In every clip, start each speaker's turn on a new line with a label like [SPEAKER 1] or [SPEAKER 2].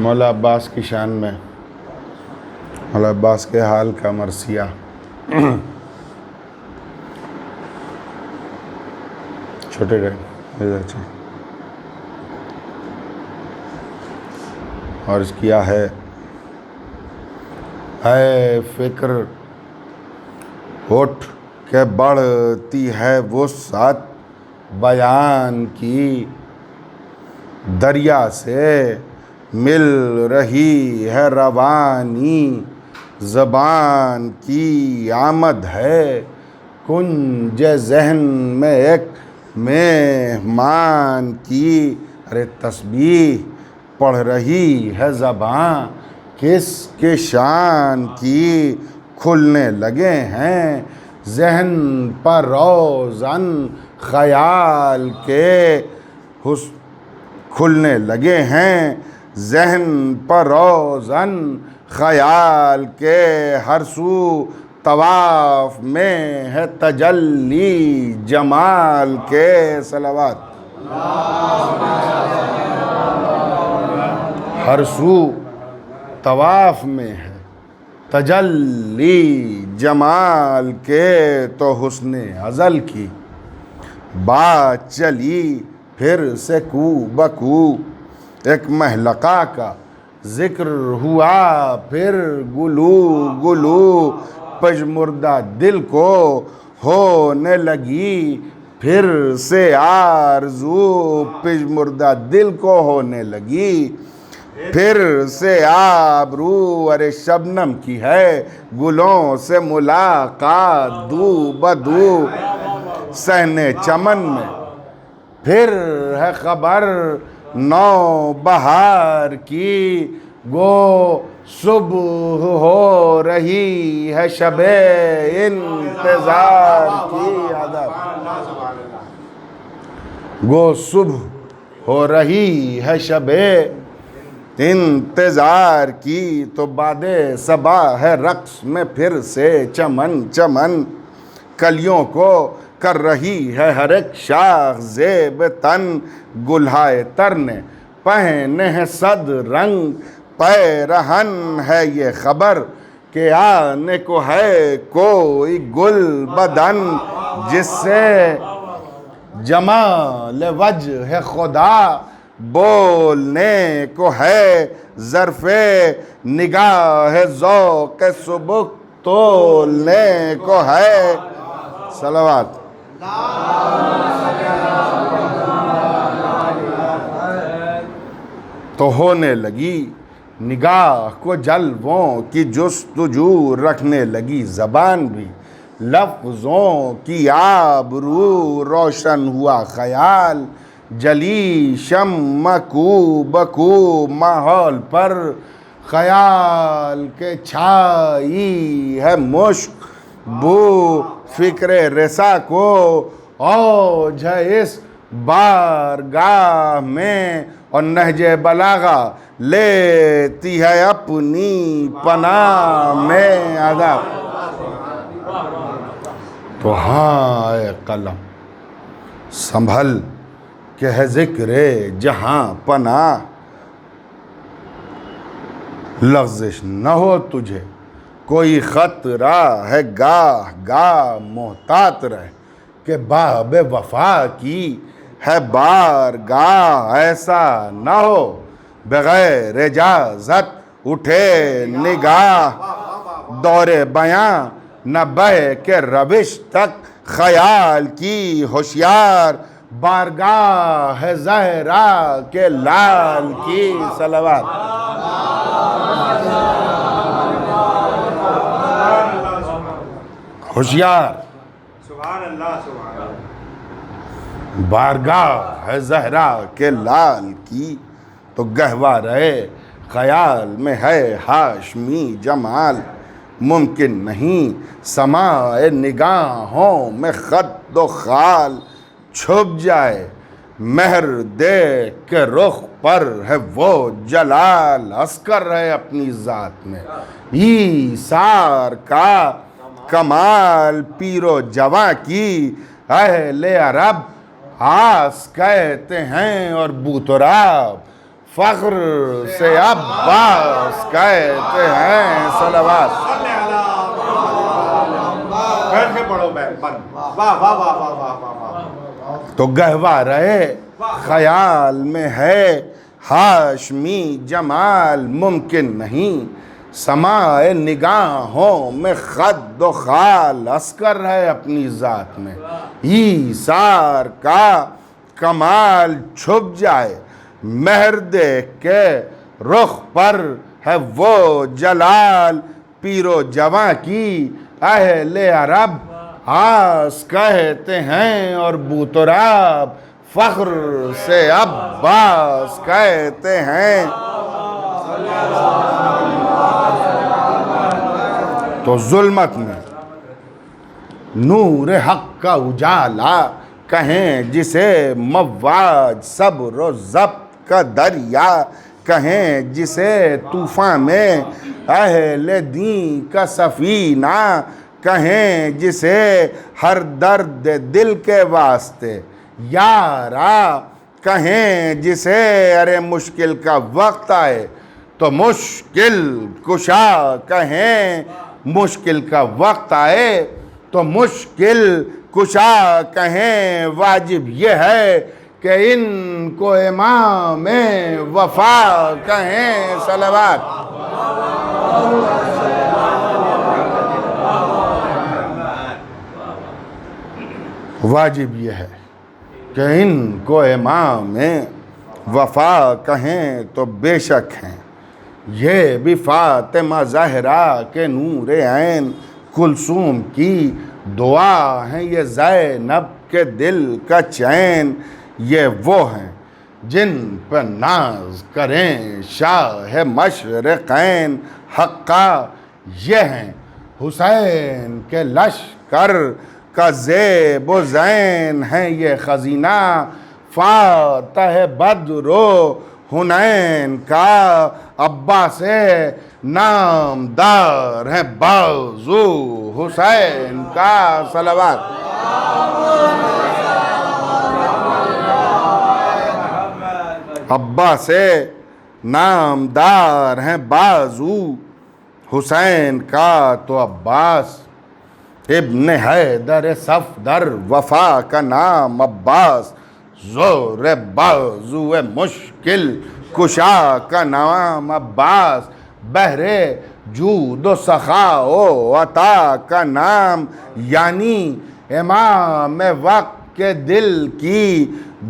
[SPEAKER 1] مولا عباس کی شان میں مولا عباس کے حال کا مرثیہ چھوٹے گئے اور اس کیا ہے اے فکر اٹھ کے بڑھتی ہے وسعت بیان کی، دریا سے مل رہی ہے روانی زبان کی، آمد ہے کنج ذہن میں ایک مہمان کی، ارے تسبیح پڑھ رہی ہے زباں کس کے شان کی، کھلنے لگے ہیں ذہن پر روزن خیال کے، کھلنے لگے ہیں ذہن پر روزن خیال کے، ہر سو طواف میں ہے تجلی جمال کے، صلوات ہر سو طواف میں ہے تجلی جمال کے، تو حسن ازل کی بات چلی پھر سے کو بکو، ایک محلقہ کا ذکر ہوا پھر گلو گلو، پژمردہ دل کو ہونے لگی پھر سے آرزو، پژمردہ دل کو ہونے لگی پھر سے آبرو، ارے شبنم کی ہے گلوں سے ملاقات دو بدو، صحن چمن میں پھر ہے خبر نو بہار کی، گو صبح ہو رہی ہے شب انتظار کی، گو صبح ہو رہی ہے شب انتظار کی، تو بعد صبا ہے رقص میں پھر سے چمن چمن، کلیوں کو کر رہی ہے ہر ایک شاخ زیب تن، گلہائے تر نے پہنے ہیں صد رنگ پیرہن، ہے یہ خبر کہ آنے کو ہے کوئی گل بدن، جس سے جمال وجہ خدا بولنے کو ہے، ظرف نگاہ ذوق سبک تولنے کو ہے، صلوات تو ہونے لگی نگاہ کو جلووں کی جستجو، رکھنے لگی زبان بھی لفظوں کی آبرو، روشن ہوا خیال جلی شمع کو بکو، ماحول پر خیال کے چھائی ہے مشک بو، فکر رسا کو اوج ہے اس بارگاہ میں، اور نہج بلاغہ لیتی ہے اپنی پناہ میں، آداب تو ہاں اے قلم سنبھل کہ ہے ذکر جہاں پناہ، لغزش نہ ہو تجھے کوئی خطرہ ہے، گاہ گاہ محتاط رہ کہ باب وفا کی ہے بارگاہ، ایسا نہ ہو بغیر اجازت اٹھے نگاہ، دور بیاں نہ بہہ کے روش تک خیال کی، ہوشیار بارگاہ ہے زہرا کے لال کی، صلوات ہوشیار بارگاہ ہے زہرا کے لال کی، تو گہوارے خیال میں ہے ہاشمی جمال، ممکن نہیں سماع نگاہوں میں خد و خال چھپ جائے، مہر دیکھ کے رخ پر ہے وہ جلال، عسکر ہے اپنی ذات میں ایثار کا کمال، پیر و جواں کی اہل عرب آس کہتے ہیں اور بوتراب فخر سے عباس کہتے ہیں صلوات. تو گہوارہ خیال میں ہے ہاشمی جمال ممکن نہیں، سماع نگاہوں میں خد و خال عسکر ہے اپنی ذات میں. ایثار کا کمال چھپ جائے مہر دیکھ کے رخ پر ہے وہ جلال. پیر و جواں کی اہل عرب آس کہتے ہیں اور بوتراب فخر سے عباس کہتے ہیں. تو ظلمت میں نور حق کا اجالا کہیں جسے مواج صبر و ضبط کا دریا، کہیں جسے طوفان میں اہل دین کا سفینہ، کہیں جسے ہر درد دل کے واسطے یارا، کہیں جسے ارے مشکل کا وقت آئے تو مشکل کشا، کہیں مشکل کا وقت آئے تو مشکل کشا کہیں. واجب یہ ہے کہ ان کو امام وفا کہیں صلوات. واجب یہ ہے کہ ان کو امام وفا کہیں تو بے شک ہیں یہ بھی فاطمہ زہرا کے نور عین. کلثوم کی دعا ہیں یہ زینب کے دل کا چین. یہ وہ ہیں جن پر ناز کریں شاہ مشرقین. حقا یہ ہیں حسین کے لشکر کا زیب و زین. ہیں یہ خزینہ فاتح بدر و حنین کا. عباس نامدار ہے بازو حسین کا صلوات. عباس نامدار ہیں بازو حسین کا. تو عباس ابن حیدر صفدر وفا کا نام عباس. زور بازو مشکل کشا کا نام عباس. بحر جود و سخا و عطا کا نام. یعنی امام وقت کے دل کی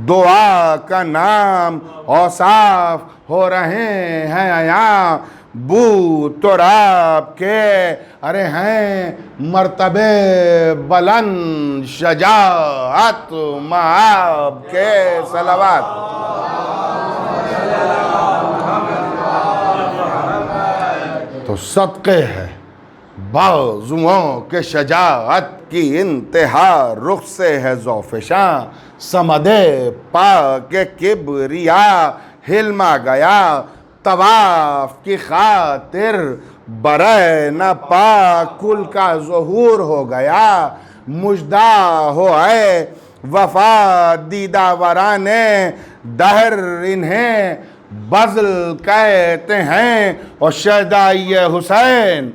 [SPEAKER 1] دعا کا نام. اوصاف ہو رہے ہیں عیاں بو تراب کے. ارے ہیں مرتبے بلند شجاعت مآب کے صلوات. تو صدقے ہے بازوؤں کے شجاعت کی انتہا. رخ سے ہے ذوفشاں صمد پاک کبریا. ہلما گیا طواف کی خاطر برے نہ پاک. کل کا ظہور ہو گیا مجدہ ہو اے وفا. دیدہ وران دہر انہیں بزل کہتے ہیں اور شہدائی حسین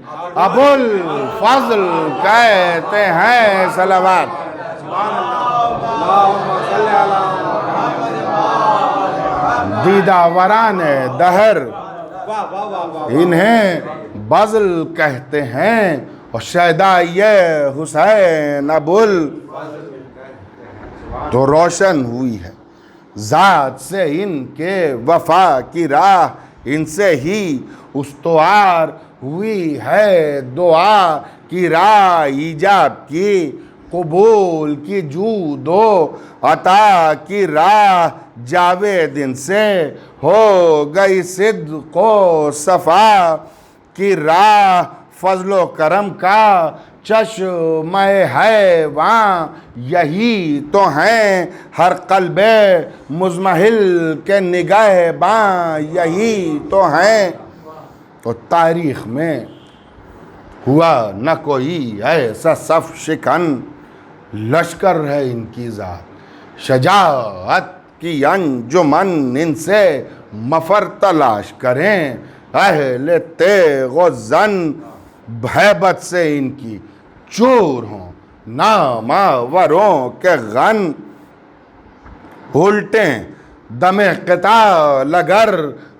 [SPEAKER 1] ابو الفضل کہتے ہیں صلوات. دیدہ وران دہر انہیں بزل کہتے ہیں اور شہدائی حسین ابو الفضل. تو روشن ہوئی ہے ذات سے ان کے وفا کی راہ. ان سے ہی استوار ہوئی ہے دعا کی راہ. ایجاب کی قبول کی جود و عطا کی راہ. جاوید ان سے ہو گئی صدق و صفا کی راہ. فضل و کرم کا چشمہ ہے وہاں. یہی تو ہیں ہر قلب مزمحل کے نگاہ باں. یہی تو ہیں. تو تاریخ میں ہوا نہ کوئی ایسا صف شکن لشکر ہے ان کی ذات. شجاعت کی انجمن ان سے مفر تلاش کریں، اہل تیغ و زن ہیبت سے ان کی چور ہوں، ناماوروں کے غن الٹیں دم قتال اگر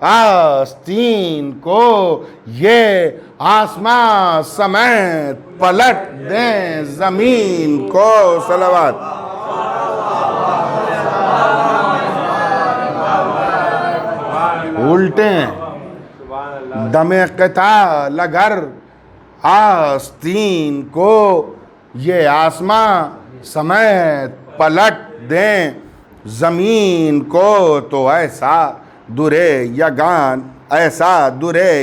[SPEAKER 1] آستین کو، یہ آسمان سمیت پلٹ دیں زمین کو۔ صلوات۔ الٹیں دم قتال اگر آستین کو، یہ آسمان سمیت پلٹ دیں زمین کو، تو ایسا درے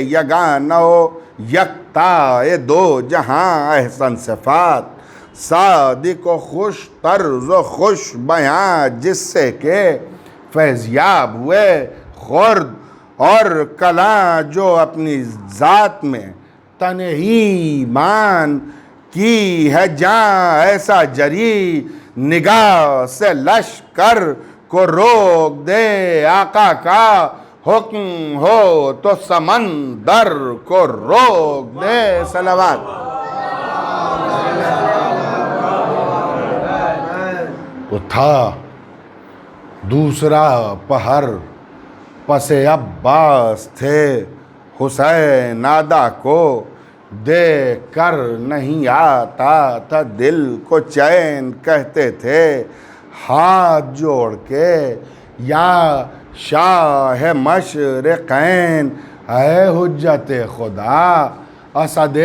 [SPEAKER 1] یگان ہو یکتا دو جہاں احسن صفات، صادق و خوش طرز و خوش بیاں، جس سے کہ فیضیاب ہوئے خرد اور کلاں، جو اپنی ذات میں تنہی مان کی ہے جاں، ایسا جری نگاہ سے لشکر کو روک دے، آقا کا حکم ہو تو سمندر کو روک دے۔ صلوات۔ تو تھا دوسرا پہر پس عباس تھے، حسین آدھا کو دیکھ کر نہیں آتا تھا دل کو چین، کہتے تھے ہاتھ جوڑ کے یا شاہ مشرقین، اے حجت خدا اسد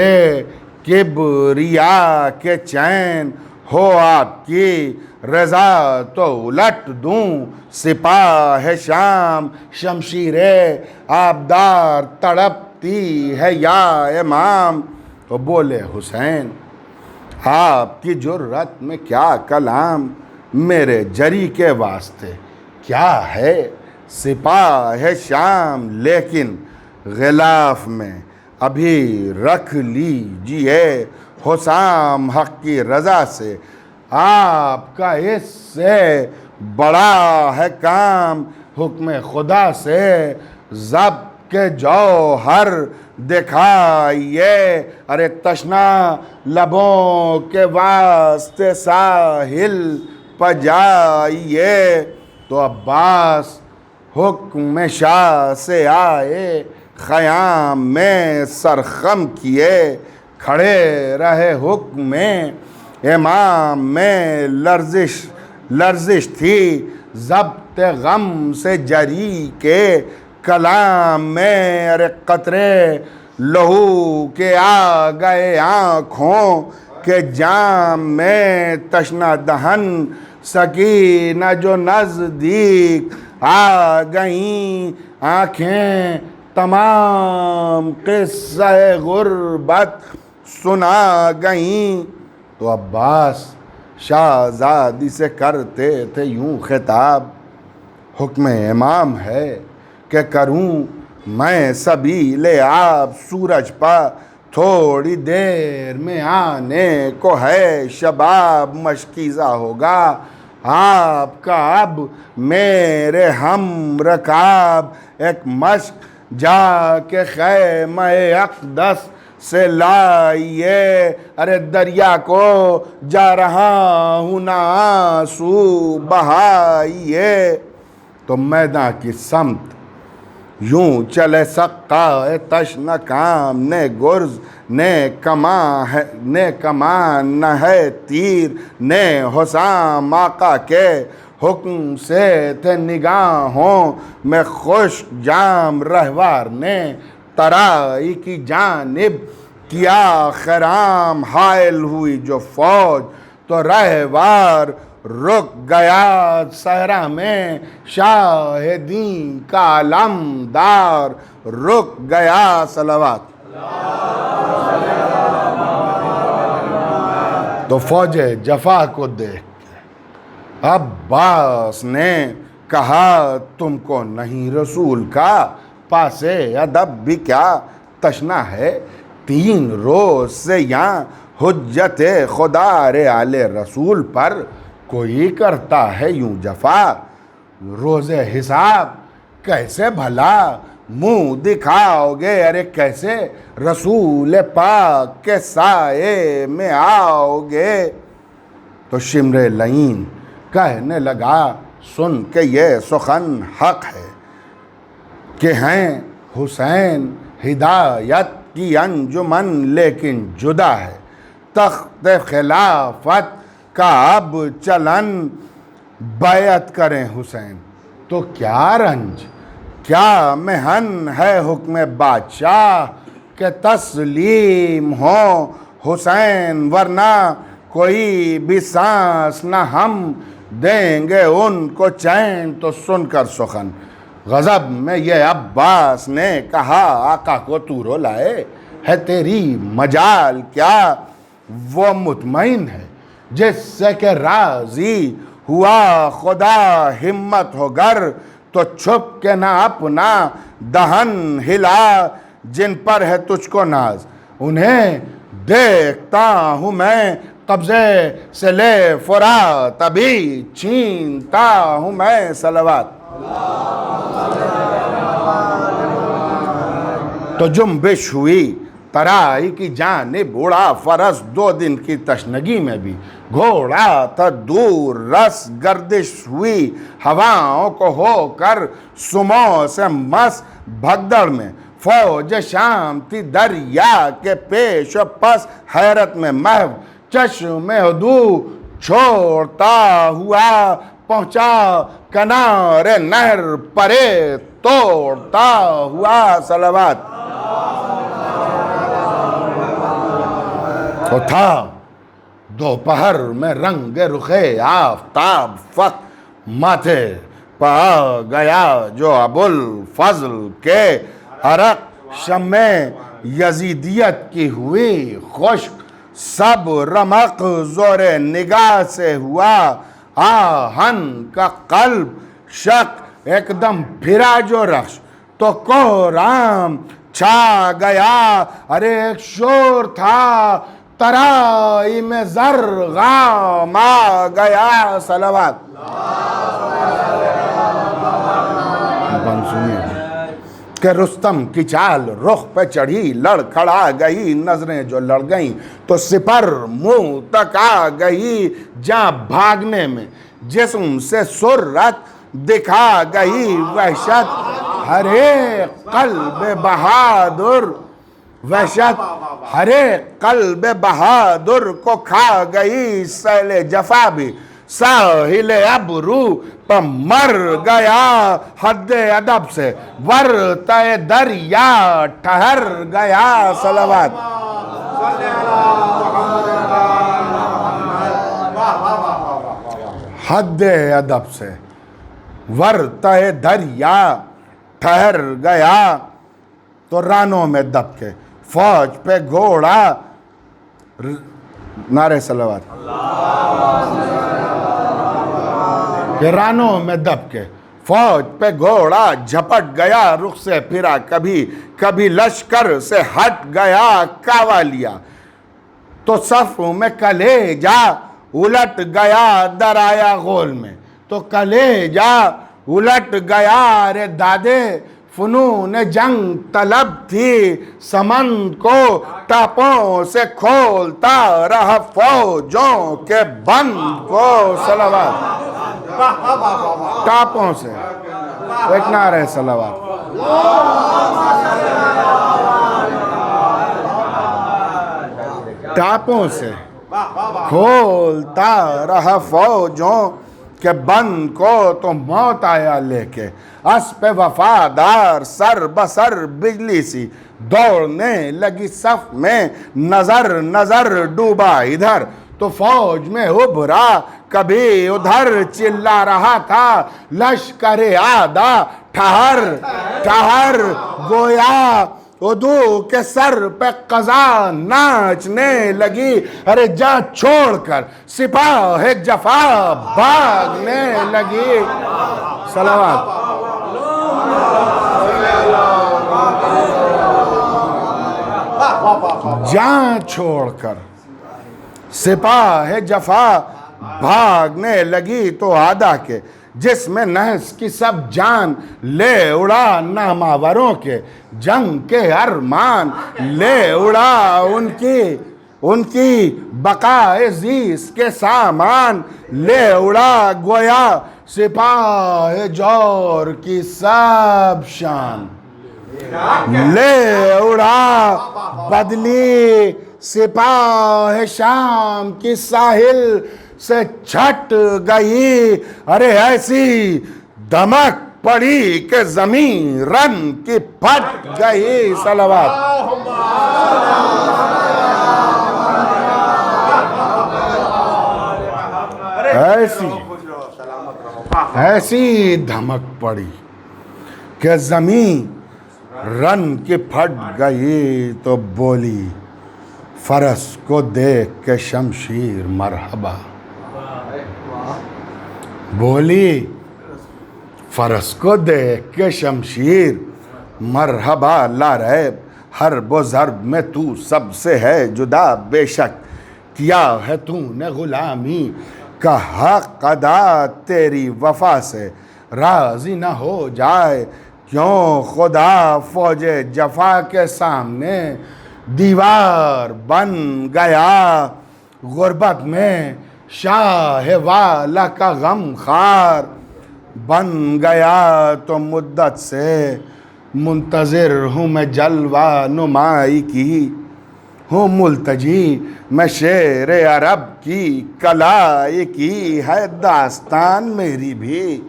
[SPEAKER 1] کبریا کے چین، ہو آپ کی رضا تو الٹ دوں سپاہ شام، شمشیر آبدار تڑپتی ہے یا امام۔ تو بولے حسین آپ کی جرت میں کیا کلام، میرے جری کے واسطے کیا ہے سپاہ شام، لیکن غلاف میں ابھی رکھ لیجئے حسام، حق کی رضا سے آپ کا اس سے بڑا ہے کام، حکم خدا سے ضبط کے جوہر دکھائیے، ارے تشنا لبوں کے واسطے ساحل پجائیے۔ تو عباس حکم شاہ سے آئے، خیام میں سرخم کیے، کھڑے رہے حکم میں امام میں، لرزش تھی ضبط غم سے جری کے کلام میں، ارے قطرے لہو کے آ گئے آنکھوں کے جام میں، تشنا دہن سکینہ جو نزدیک آ گئیں، آنکھیں تمام قصہ غربت سنا گئیں۔ تو عباس شہزادی سے کرتے تھے یوں خطاب، حکم امام ہے کہ کروں میں سبیل آپ، سورج پا تھوڑی دیر میں آنے کو ہے شباب، مشکیزہ ہوگا آپ کا اب میرے ہم رکاب، ایک مشک جا کے خیمہ اقدس سے لائیے، ارے دریا کو جا رہا ہوں نہ آنسو بہائیے۔ تو میدان کی سمت یوں چلے سقا تشنہ کام، نے گرز نے کمان نہ ہے تیر، نے حسام آقا کے حکم سے تھے نگاہوں میں خوش جام، رہوار نے ترائی کی جانب کیا خرام، حائل ہوئی جو فوج تو رہوار رک گیا صحرا میں، شاہ دین کا علمدار رک گیا۔ صلوات۔ تو فوج جفا کو دیکھ کے عباس نے کہا تم کو نہیں رسول کا پاس ادب بھی کیا تشنا ہے، 3 روز سے یہاں حجت خدا رے آل رسول پر کوئی کرتا ہے یوں جفا، روز حساب کیسے بھلا منہ دکھاؤ گے؟ ارے کیسے رسول پاک کے سائے میں آؤ گے؟ تو شمر لعین کہنے لگا سن کے یہ سخن حق ہے کہ ہیں حسین ہدایت کی انجمن لیکن جدا ہے تخت خلافت کا اب چلن، بیعت کریں حسین تو کیا رنج، کیا محن ہے حکم بادشاہ کہ تسلیم ہو حسین، ورنہ کوئی بھی سانس نہ ہم دیں گے ان کو چین۔ تو سن کر سخن غضب میں یہ عباس نے کہا آقا کو تو رلائے ہے تیری مجال کیا؟ وہ مطمئن ہے جس سے کہ راضی ہوا خدا، ہمت ہو گر تو چھپ کے نہ اپنا دہن ہلا، جن پر ہے تجھ کو ناز انہیں دیکھتا ہوں میں، قبضے سے لے فرات ابھی چھینتا ہوں میں۔ صلوات۔ تو جنبش ہوئی ترائی کی جانب اڑا فرس، 2 دن کی تشنگی میں بھی گھوڑا تھا دور رس، گردش ہوئی ہواؤں کو ہو کر سمو سے مس، بھگدڑ میں فوج شام تھی دریا کے پیش و پس، حیرت میں محو چشم ہدو چھوڑتا ہوا پہنچا کنارے نہر پرے توڑتا ہوا۔ صلوات۔ تو تھا دوپہر میں رنگ رخ آفتاب، فق ماتھے پا گیا جو ابوالفضل کے عرق، شمع یزیدیت کی ہوئی خشک، سب رمق زور نگاہ سے ہوا آہن کا قلب شک، ایک دم پھرا جو رخش تو کوہرام چھا گیا، ارے ایک شور تھا ترائی میں زرغام آ گیا۔ صلوات۔ سنیے کہ رستم کی چال رخ پہ چڑھی، لڑ کھڑا گئی نظریں جو لڑ گئیں تو سپر منہ تک آ گئی، جہاں بھاگنے میں جسم سے سرت دکھا گئی، وحشت ہر ایک قلب بہادر، وحشت ہر ایک قلب بہادر کو کھا گئی، سیل جفا بھی ساحل ابرو پر مر گیا، حد ادب سے ورطۂ دریا ٹھہر گیا۔ صلوات۔ حد ادب سے ورطۂ دریا ٹھہر گیا، تو رانوں میں دب کے فوج پہ گھوڑا، نعرہ صلوات، کہ رانوں میں دب کے فوج پہ گھوڑا جھپٹ گیا، رخ سے پھرا کبھی کبھی لشکر سے ہٹ گیا کاوالیا، تو صف میں کلیجہ الٹ گیا درایا غول میں، تو کلیجہ الٹ گیا، رے دادے فنون جنگ طلب تھی، سمند کو ٹاپوں سے کھولتا رہا فوجوں کے بند کو۔ صلوات۔ ٹاپوں سے ایک نعرہ صلوات۔ ٹاپوں سے کھولتا رہا فوجوں کہ بند کو، تو موت آیا لے کے اسپ وفادار، سر بسر بجلی سی دوڑنے لگی صف میں، نظر نظر ڈوبا ادھر تو فوج میں ابھرا کبھی ادھر، چلا رہا تھا لشکر آدھا ٹھہر ٹھہر، گویا ادو کے سر پہ قضا ناچنے لگی، ارے جا چھوڑ کر سپاہ جفا بھاگنے لگی۔ صلوات۔ جان چھوڑ کر سپاہ جفا بھاگنے لگی، تو آدھا کے جس میں نحس کی سب جان، لے اڑا ناماوروں کے جنگ کے ارمان، لے اڑا ان کی بقائے زیست کے سامان، لے اڑا گویا سپاہ جور کی سب شان، لے اڑا بدلی سپاہ شام کی ساحل سے چھٹ گئی، ارے ایسی دھمک پڑی کہ زمین رن کی پھٹ گئی۔ صلوات۔ ایسی دھمک پڑی کہ زمین رن کی پھٹ گئی، تو بولی فرس کو دیکھ کے شمشیر مرحبا، بولی فرس کو دیکھ کے شمشیر مرحبا، لا ریب حرب و ضرب میں تو سب سے ہے جدا، بے شک کیا ہے تو نے غلامی کا حق ادا، تیری وفا سے راضی نہ ہو جائے کیوں خدا، فوج جفا کے سامنے دیوار بن گیا، غربت میں شاہ والا کا غم خار بن گیا، تو مدت سے منتظر ہوں میں جلوہ نمائی کی، ہوں ملتجی میں شیر عرب کی کلائی کی، ہے داستان میری بھی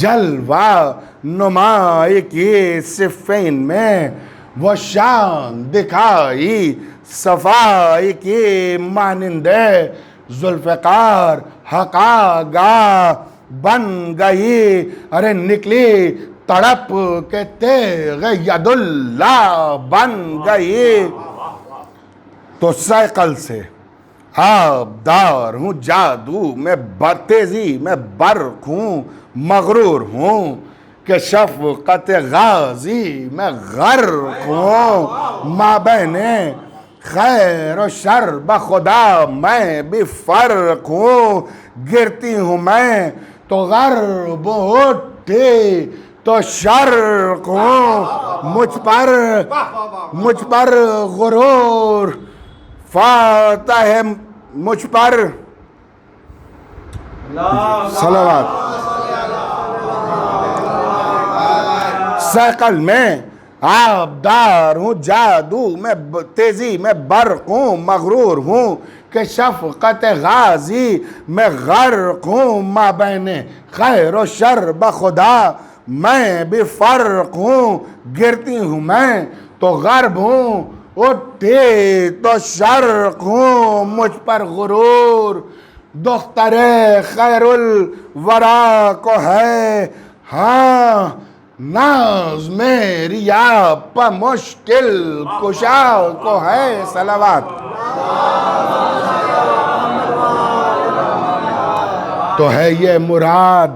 [SPEAKER 1] جلوہ نمائی کی، صفین میں وہ شان دکھائی صفائی کی، مانند ذوالفقار حقاگاہ بن گئی، ارے نکلی تڑپ کے تیغ ید اللہ بن گئی، تو سائیکل سے آبدار ہوں جادو میں تیزی میں برق ہوں مغرور ہوں، کہ شفقت غازی میں غرق ہوں، مابین خیر و شر بخدا میں بھی فرق ہوں، گرتی ہوں میں تو غرب اٹھی تو شرق ہوں، مجھ پر غرور فاتح ہے، مجھ پر صلوات۔ سائیکل میں آبدار ہوں جادو میں تیزی میں برق ہوں مغرور ہوں، کہ شفقت غازی میں غرق ہوں، مابین خیر و شر بخدا میں بھی فرق ہوں، گرتی ہوں میں تو غرب ہوں اٹھی تو شرق ہوں، مجھ پر غرور دختر خیر الورا کو ہے، ہاں ناز میری آپ مشکل کشا کو ہے۔ صلوات۔ تو ہے یہ مراد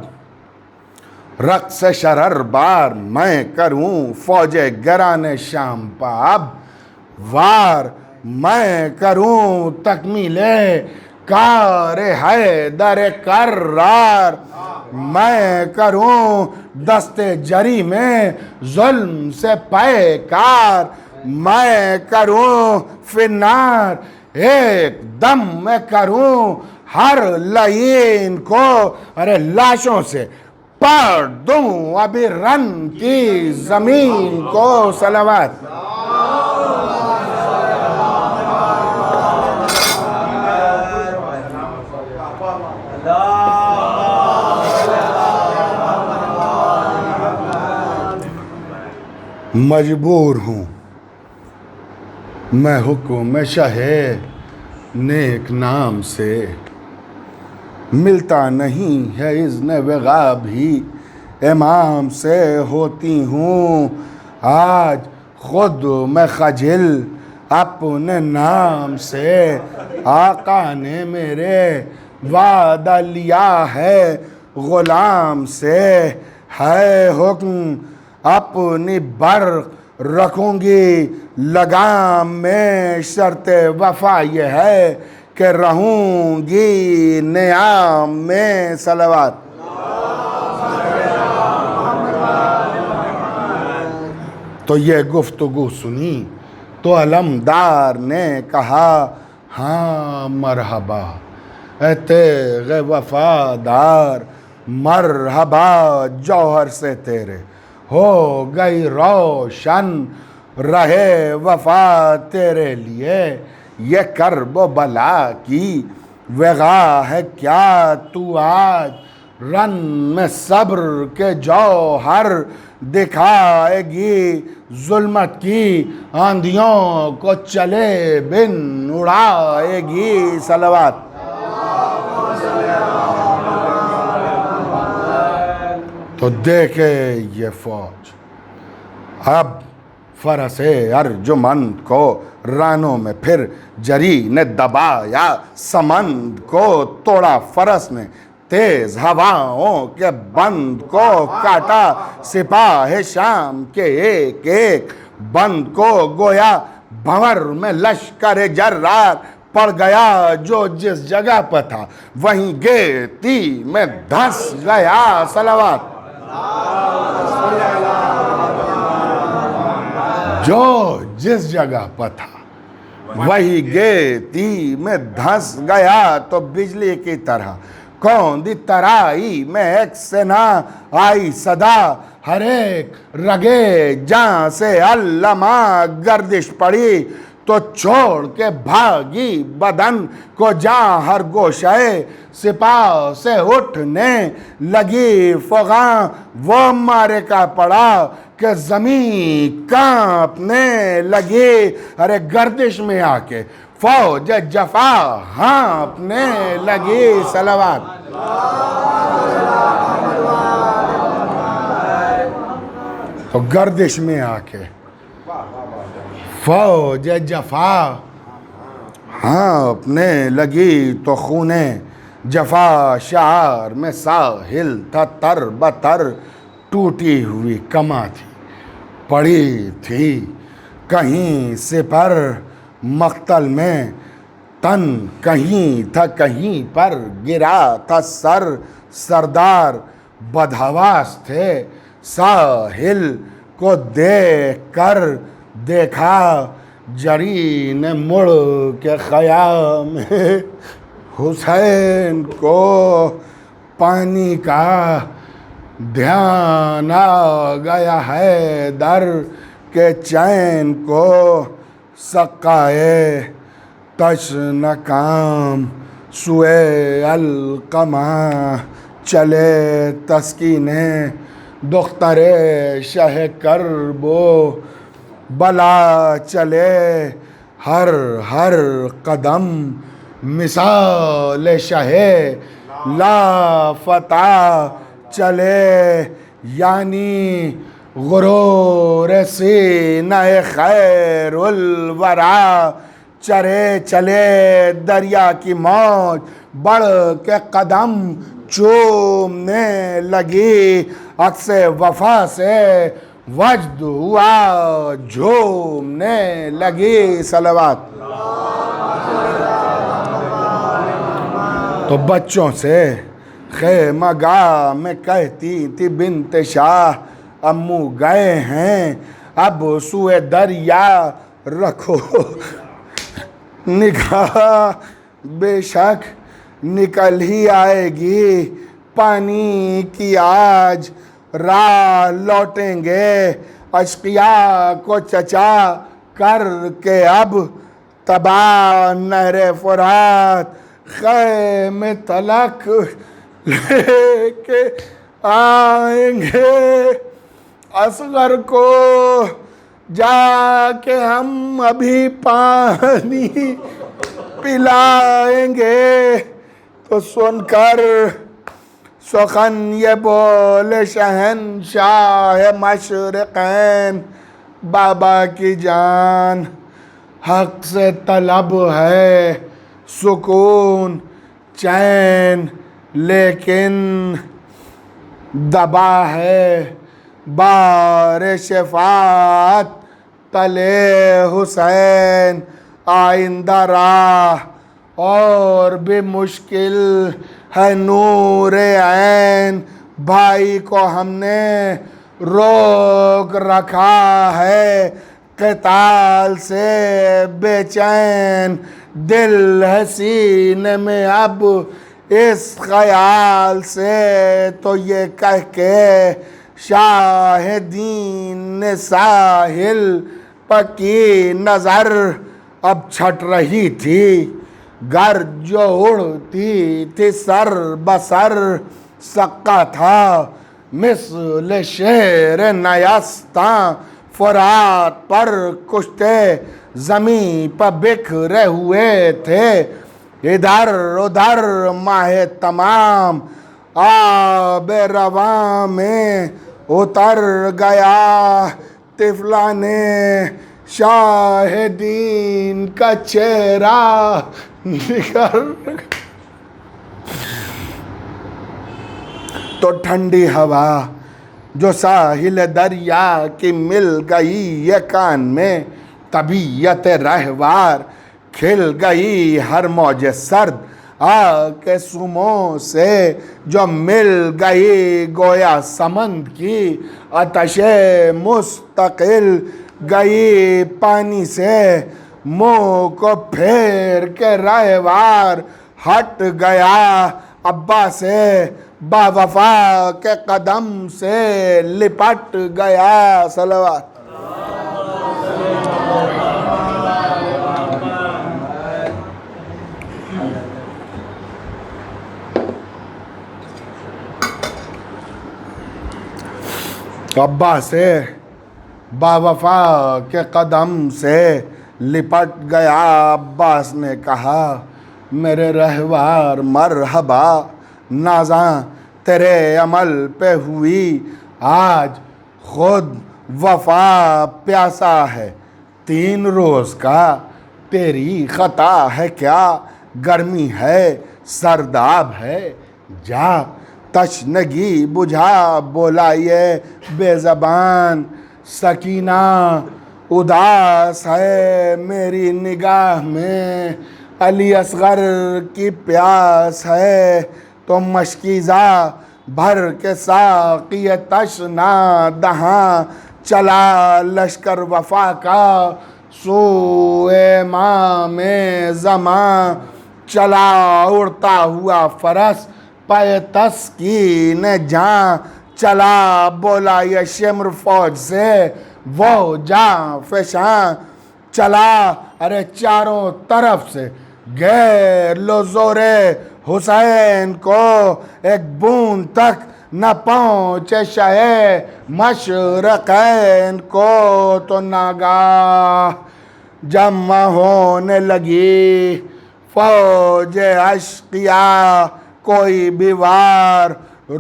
[SPEAKER 1] رقص شرر بار میں کروں، فوج گران شام پا اب وار میں کروں، تکمیل کار ہے در کرار میں کروں، دست جری میں ظلم سے پیکار میں کروں، فنار ایک دم میں کروں، ہر لعین کو ارے لاشوں سے پاڑ دوں ابھی رن کی زمین کو۔ صلوات۔ مجبور ہوں میں حکم شاہ نیک نام سے، ملتا نہیں ہے اذن وغا بھی امام سے، ہوتی ہوں آج خود میں خجل اپنے نام سے، آقا نے میرے وعدہ لیا ہے غلام سے، ہے حکم اپنی برق رکھوں گی لگام میں، شرط وفا یہ ہے کہ رہوں گی نیام میں۔ صلوات۔ تو یہ گفتگو سنی تو علمدار نے کہا ہاں مرحبا اے تیغ وفادار، مرحبا جوہر سے تیرے ہو گئی روشن رہے وفا تیرے لیے، یہ کرب و بلا کی وغا ہے کیا تو آج، رن میں صبر کے جوہر دکھائے گی، ظلمت کی آندھیوں کو چلے بن اڑائے گی۔ صلوات۔ تو دیکھے یہ فوج اب فرس ارجمند کو رانوں میں پھر جری نے دبایا، سمند کو توڑا فرس نے تیز ہواؤں کے بند کو کاٹا، سپاہ شام کے ایک ایک بند کو گویا بھنور میں لشکر جرار پڑ گیا، جو جس جگہ پہ تھا وہیں گیتی میں دھس گیا۔ صلوات۔ جو جس جگہ پہ تھا وہی گیتی میں دھس گیا، تو بجلی کی طرح کوندی ترائی میں ایک سے نہ آئی صدا، ہر ایک رگے جاں سے علمہ گردش پڑی، تو چھوڑ کے بھاگی بدن کو جاں ہر گوشے سپاہ سے اٹھنے لگی فغاں، وہ مارے کا پڑا کہ زمین کانپنے لگی، ارے گردش میں آ کے فوج جفا ہانپنے لگی۔ صلوات۔ تو گردش میں آ کے فوج جفا ہانپنے لگی، تو خونے جفا شعار میں ساحل تھا تر بتر، ٹوٹی ہوئی کماں تھی پڑی تھی کہیں سپر، مقتل میں تن کہیں تھا کہیں پر گرا تھا سر، سردار بدحواس تھے ساحل کو دیکھ کر، دیکھا جری نے مڑ کے خیام حسین کو، پانی کا دھیان آ گیا ہے در کے چین کو، سقائے تشن کام سوئے القمہ چلے، تسکینے دختر شہ کرب و بلا چلے، ہر ہر قدم مثال شہ لا فتح چلے، یعنی غرور سینہ خیر الورا چرے چلے، دریا کی موج بڑھ کے قدم چومنے لگی، عکس وفا سے وجد ہوا جھومنے لگی۔ صلوات۔ تو بچوں سے خیمہ گاہ میں کہتی تھی بنت شاہ، امو گئے ہیں اب سوئے دریا رکھو نگاہ، بے شک نکل ہی آئے گی پانی کی آج، راہ لوٹیں گے اشقیاء کو چچا کر کے، اب تباہ نہر فرات خیمے تلک لے کے آئیں گے، اصغر کو جا کے ہم ابھی پانی پلائیں گے۔ تو سن کر سخن یہ بولے شہنشاہ مشرقین، بابا کی جان حق سے طلب ہے سکون چین، لیکن دبا ہے بار شفاعت تلے حسین، آئندہ راہ اور بھی مشکل ہے نور عین، بھائی کو ہم نے روک رکھا ہے قتال سے بے چین دل ہے سینے میں اب اس خیال سے، تو یہ کہہ کے شاہدین نے ساحل پکی نظر اب چھٹ رہی تھی، گر جو اڑتی تھی سر بسر سکا تھا مثل شیر نیستاں فرات پر کشتے زمین پر بکھرے ہوئے تھے، ادھر ادھر ماہ تمام آب رواں میں اتر گیا، طفلان شاہدین کا چہرہ نکھر تو ٹھنڈی ہوا جو ساحل دریا کی مل گئی یہ کان میں، طبیعت رہوار کھل گئی ہر موج سرد آگ کے سموں سے جو مل گئی، گویا سمند کی آتش مستقل گئی پانی سے، منہ کو پھیر کے رہوار ہٹ گیا، ابا سے با وفا کے قدم سے لپٹ گیا۔ صلوات ابا سے با وفا کے قدم سے لپٹ گیا، عباس نے کہا میرے رہوار مرحبا، نازاں تیرے عمل پہ ہوئی آج خود وفا، پیاسا ہے 3 روز کا تیری خطا ہے کیا، گرمی ہے سرداب ہے جا تشنگی بجھا، بولا یہ بے زبان سکینہ، اداس ہے میری نگاہ میں علی اصغر کی پیاس ہے، تو مشکیزہ بھر کے ساقی تشنا دہاں چلا، لشکر وفا کا سوئے امام زماں چلا، اڑتا ہوا فرس پہ تسکین جاں چلا، بولا یہ شمر فوج سے وہ جاں فشاں چلا، ارے چاروں طرف سے غیر لو زور حسین کو، ایک بوند تک نہ پہنچے شہ مشرقین کو، تو ناگاہ جمع ہونے لگی فوج اشقیا، کوئی بھی وار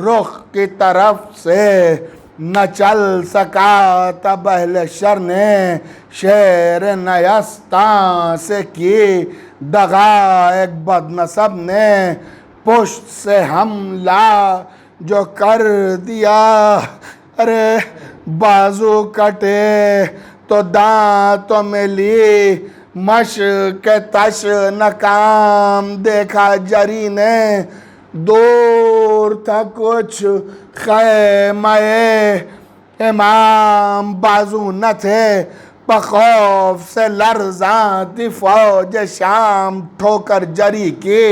[SPEAKER 1] رخ کی طرف سے نہ چل سکا، تب اہل شر نے شیر نیستاں سے کی دغا، ایک بد نصب نے پشت سے حملہ جو کر دیا، ارے بازو کٹے تو دانتوں میں لی مشق تش ناکام، دیکھا جری نے دور تھا کچھ خیمہ امام، بازو نہ تھے بخوف سے لرزاں تھی فوج شام، ٹھوکر جری کی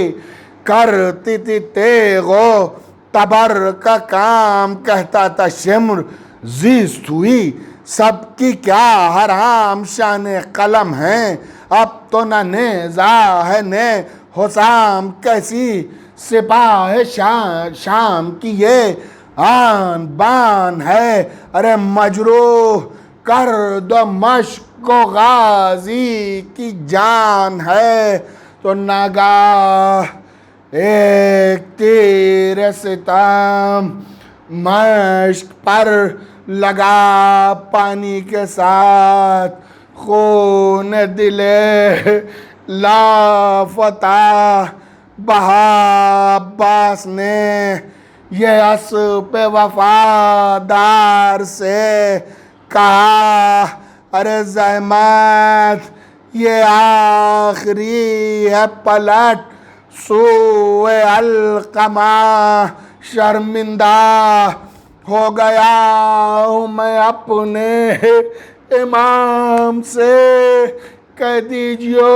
[SPEAKER 1] کرتی تھی تیغ و تبر کا کام، کہتا تھا شمر زیست ہوئی سب کی کیا حرام، شان قلم ہیں اب تو نہ نیزہ ہے نے حسام، کیسی سپاہ شام کی یہ آن بان ہے، ارے مجروح کر دو مشق و غازی کی جان ہے، تو ناگاہ ایک تیر ستم مشق پر لگا، پانی کے ساتھ خون دل لافتہ بہا، عباس نے یہ اسب وفادار سے کہا، ارے زحمت یہ آخری ہے پلٹ سوئے القمہ، شرمندہ ہو گیا ہوں میں اپنے امام سے، کہہ دیجیو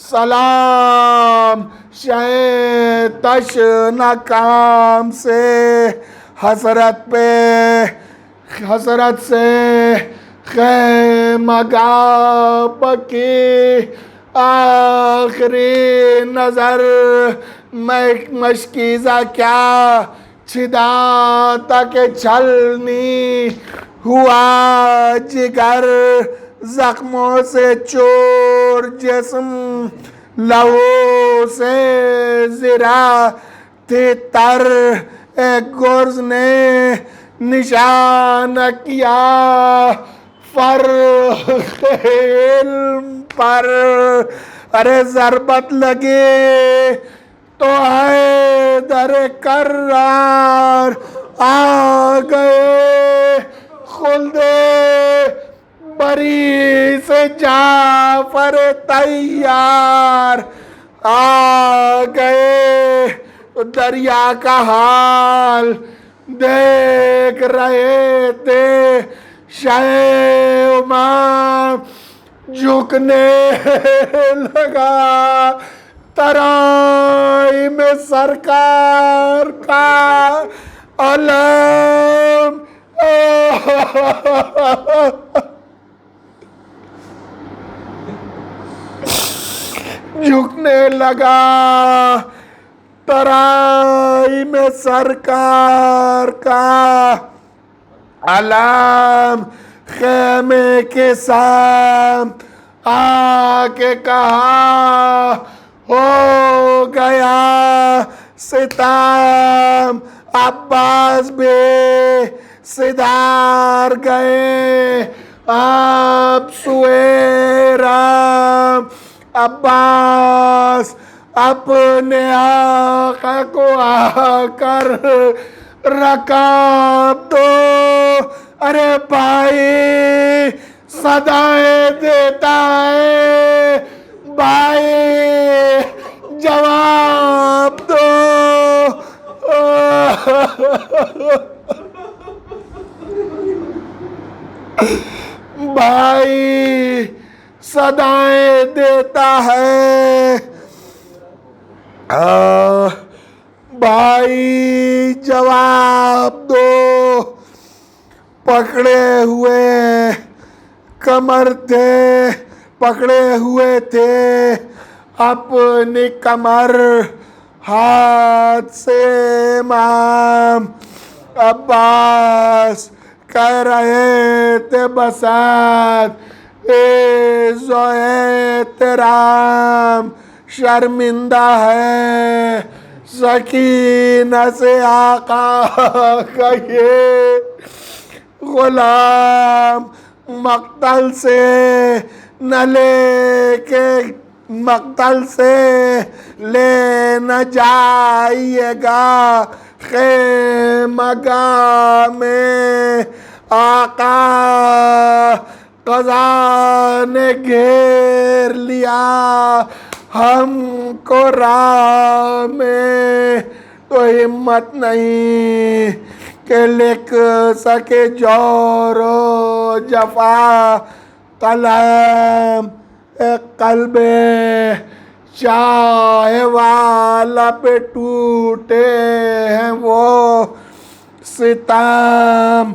[SPEAKER 1] سلام شہ تشنہ کام سے، حسرت سے خیمگاہ کی آخری نظر میں مشکیزہ کیا چھدا تک چھلنی ہوا جگر، زخموں سے چور جسم لہو سے زرا تھی تر، ایک گرز نے نشان کیا فرق علم پر، ارے ضربت لگے تو حیدر کرار آ گئے، خلد بری سے جعفر تیار آ گئے، دریا کا حال دیکھ رہے تھے، شہ امام جھکنے لگا، ترائم سرکار کا علم جھکنے لگا، ترائم سرکار کا علم، خیمے کے سامنے آ کے کہا ہو گیا ستم، عباس بھی صدار گئے، اب سویرم عباس اپنے آقا کو آ کر رکاب دو، ارے بھائی صدائے دیتا ہے، بھائی جواب دو، بھائی صدائے دیتا ہے، بھائی جواب دو، پکڑے ہوئے کمر تھے، پکڑے ہوئے تھے اپنی کمر، ہاتھ سے امام عباس کہہ رہے تھے بسات عز و احترام، شرمندہ ہے سکینہ سے آقا کا یہ غلام، مقتل سے نہ لے کے مقتل سے لے نہ جائیے گا، خیمگاہ میں آقا قضا نے گھیر لیا ہم کو راہ میں، تو ہمت نہیں کہ لکھ سکے جور و جفا، قلم قلب چاہے والا پہ ٹوٹے ہیں وہ ستم،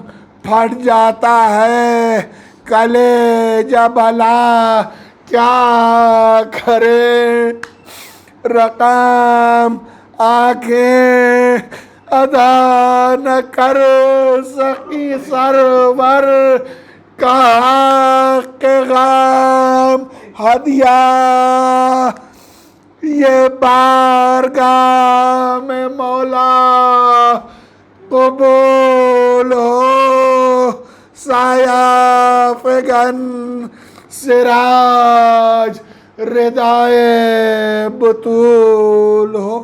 [SPEAKER 1] پھٹ جاتا ہے کلیجہ بھلا کیا کرے، رقم آنکھیں ادا نہ کر سکی سرور کا کہ غم ہدیہ یہ بارگاہ میں مولا قبول ہو، سایہ فگن سراج ردائے بطول ہو۔